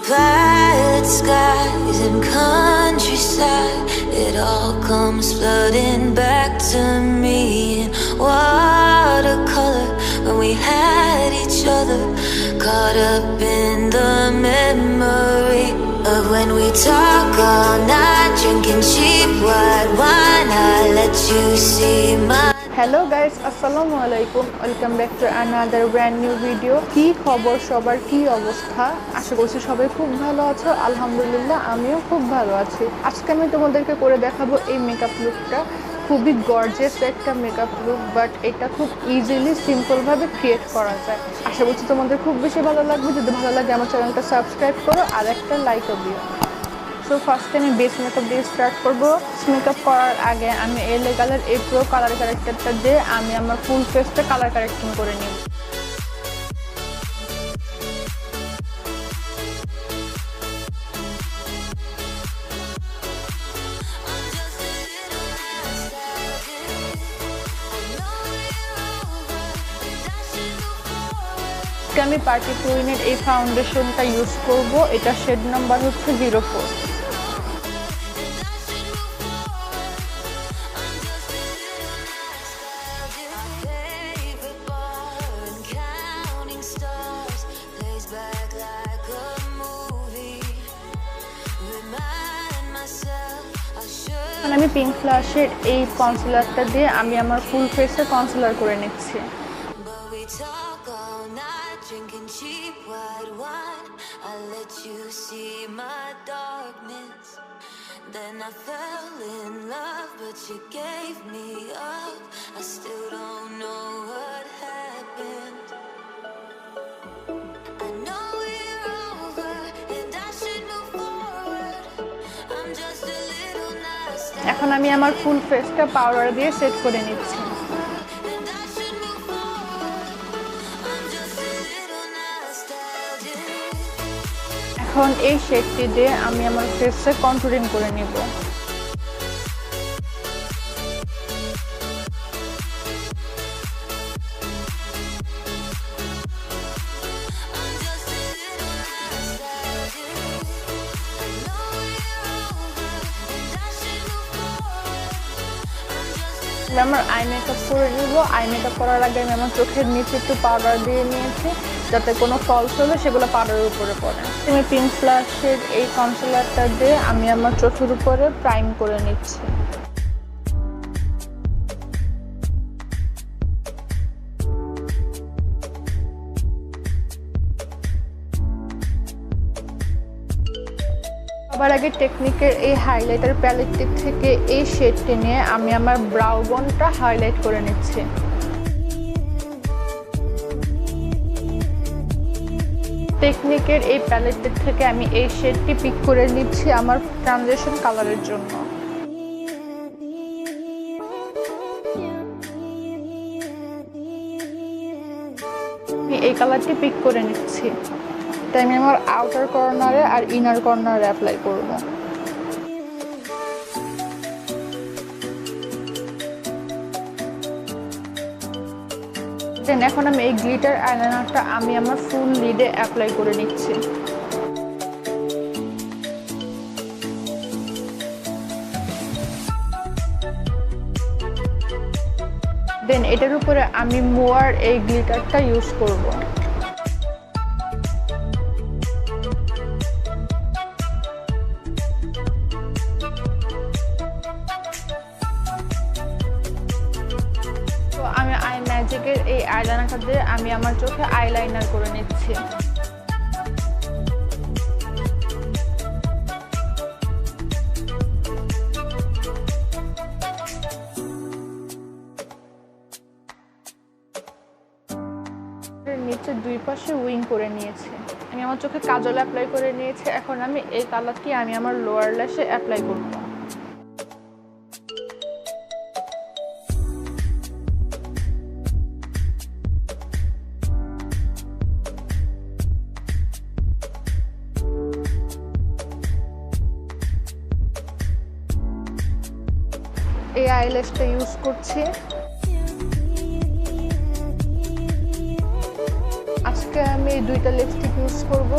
violet skies and countryside, it all comes flooding back to me in watercolor. When we had each other, caught up in the memory of when we talk all night, drinking cheap white wine. I let you see my Hello guys, assalamu alaikum. Welcome back to another brand new video. কি খবর সবার, কি অবস্থা? আশা করছি সবাই খুব ভালো আছো। আলহামদুলিল্লাহ আমিও খুব ভালো আছি। আজকে আমি তোমাদেরকে করে দেখাবো এই মেকআপ লুকটা। খুবই গর্জিয়াস একটা মেকআপ লুক, বাট এটা খুব ইজিলি সিম্পল ভাবে ক্রিয়েট করা যায়। আশা করছি তোমাদের খুব বেশি ভালো লাগবে। যদি ভালো লাগে আমার চ্যানেলটা সাবস্ক্রাইব করো আর একটা লাইকও দিও। সো ফার্স্টে আমি বেস মেকআপ দিয়ে স্টার্ট করবো। মেকআপ করার আগে আমি এলে কালার এই প্রো কালার কারেক্টারটা দিয়ে আমি আমার ফুল ফেসটা কালার কারেক্টিং করে নিব। আমি পার্টি কুইনের এই ফাউন্ডেশনটা ইউজ করব। এটা শেড নাম্বার হচ্ছে 04। আমি পিঙ্ক ফ্লাশের এই কনসিলারটা দিয়ে আমি আমার ফুল ফেসে কনসিলার করে নিচ্ছি। drinking cheap white wine. I let you see my darkness. Then I fell in love, but you gave me up. I still don't know what happened. I know we're over and I should move forward. I'm just a little nasty. এখন আমি আমার ফুল ফেসটা powder দিয়ে set করে নিচ্ছি। এখন এই শেডটি দিয়ে আমি আমার ফেসে কন্টুরিং করে নিব। আমার আই মেকআপ করে নিব। আই মেকআপ করার আগে আমি আমার চোখের নিচে একটু পাউডার দিয়ে নিয়েছি, যাতে কোনো ফলস হলে সেগুলো পাউডারের উপরে পড়ে। আমি পিঙ্ক ফ্লাশের এই কনসিলারটা দিয়ে আমি আমার চোখের উপরে প্রাইম করে নিচ্ছি। সবার আগে টেকনিকের এই হাইলাইটার প্যালেটটি থেকে এই শেডটি নিয়ে আমি আমার ব্রাউ বোনটা হাইলাইট করে নিচ্ছি। টেকনিকের এই প্যালেটটি থেকে আমি এই শেডটি পিক করে নিচ্ছি আমার ট্রানজিশন কালারের জন্য। আমি এই কালারটি পিক করে নিচ্ছি। তাই আমি আমার আউটার কর্নারে আর ইনার কর্নারে অ্যাপ্লাই করব। দেন এখন আমি এই গ্লিটার আইলাইনারটা আমি আমার ফুল লিডে অ্যাপ্লাই করে নিচ্ছি। দেন এটার উপরে আমি মোয়ার এই গ্লিটারটা ইউজ করব। আমি আই ম্যাজিকের এই আইলাইনারটা দিয়ে আমি আমার চোখে আইলাইনার করে নিচ্ছি। নিচে দুই পাশে উইং করে নিয়েছি। আমি আমার চোখে কাজল অ্যাপ্লাই করে নিয়েছি। এখন আমি এই কালারটি আমি আমার লোয়ার ল্যাশে অ্যাপ্লাই করব। এই আইল্যাশটা ইউজ করছি। আজকে আমি দুইটা লিপস্টিক ইউজ করব।